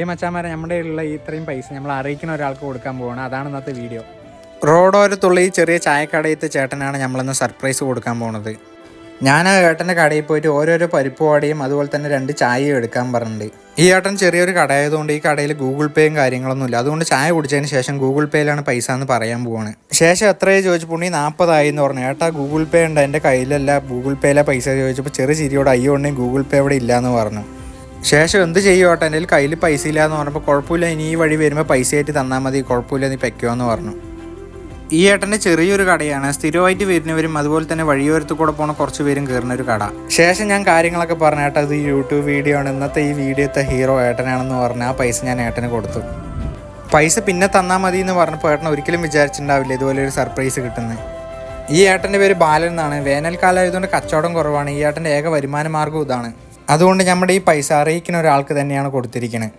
ഈ മച്ചാമാരെ നമ്മുടെ ഉള്ള ഇത്രയും പൈസ നമ്മൾ അറിയിക്കുന്ന ഒരാൾക്ക് കൊടുക്കാൻ പോവാണ്. അതാണ് ഇന്നത്തെ വീഡിയോ. റോഡോരത്തുള്ള ഈ ചെറിയ ചായക്കടയത്തെ ചേട്ടനാണ് നമ്മളിന്ന് സർപ്രൈസ് കൊടുക്കാൻ പോകുന്നത്. ഞാൻ ആ ഏട്ടൻ്റെ കടയിൽ പോയിട്ട് ഓരോരോ പരിപ്പ് വടയും അതുപോലെ തന്നെ 2 ചായയും എടുക്കാൻ പറഞ്ഞിട്ടുണ്ട്. ഈ ഏട്ടൻ ചെറിയൊരു കട ആയതുകൊണ്ട് ഈ കടയിൽ ഗൂഗിൾ പേയും കാര്യങ്ങളൊന്നുമില്ല. അതുകൊണ്ട് ചായ കുടിച്ചതിന് ശേഷം ഗൂഗിൾ പേയിലാണ് പൈസ എന്ന് പറയാൻ പോവാണ്. ശേഷം എത്രയോ ചോദിച്ചപ്പോൾ 40 എന്ന് പറഞ്ഞു. ഏട്ടാ ഗൂഗിൾ പേ ഉണ്ട്, എൻ്റെ കയ്യിലല്ല, ഗൂഗിൾ പേയിലെ പൈസ ചോദിച്ചപ്പോൾ ചെറിയ ചിരിയോട് അയ്യോ ഉണ്ടെങ്കിൽ ഗൂഗിൾ പേ ഇവിടെ ഇല്ലയെന്ന് പറഞ്ഞു. ശേഷം എന്ത് ചെയ്യും ഏട്ടാ, എൻ്റെ കയ്യിൽ പൈസ ഇല്ല എന്ന് പറഞ്ഞപ്പോൾ കുഴപ്പമില്ല, ഇനി ഈ വഴി വരുമ്പോൾ പൈസ ആയിട്ട് തന്നാൽ മതി, കുഴപ്പമില്ല, നീ വെക്കുമോ എന്ന് പറഞ്ഞു. ഈ ഏട്ടൻ്റെ ചെറിയൊരു കടയാണ്. സ്ഥിരമായിട്ട് വരുന്നവരും അതുപോലെ തന്നെ വഴിയോരത്ത് കൂടെ പോണ കുറച്ച് പേരും കയറുന്ന ഒരു കട. ശേഷം ഞാൻ കാര്യങ്ങളൊക്കെ പറഞ്ഞു. ഏട്ടാ ഇത് യൂട്യൂബ് വീഡിയോ ആണ്, ഇന്നത്തെ ഈ വീഡിയോത്തെ ഹീറോ ഏട്ടനാണെന്ന് പറഞ്ഞ് ആ പൈസ ഞാൻ ഏട്ടന് കൊടുത്തു. പൈസ പിന്നെ തന്നാൽ മതി എന്ന് പറഞ്ഞപ്പോൾ ഏട്ടൻ ഒരിക്കലും വിചാരിച്ചിട്ടുണ്ടാവില്ല ഇതുപോലെ ഒരു സർപ്രൈസ് കിട്ടുന്നത്. ഈ ഏട്ടൻ്റെ പേര് ബാലൻ എന്നാണ്. വേനൽക്കാലം ആയതുകൊണ്ട് കച്ചവടം കുറവാണ്. ഈ ഏട്ടൻ്റെ ഏക വരുമാന മാർഗ്ഗം ഇതാണ്. അതുകൊണ്ട് നമ്മുടെ ഈ പൈസ അറിയിക്കുന്ന ഒരാൾക്ക് തന്നെയാണ് കൊടുത്തിരിക്കുന്നത്.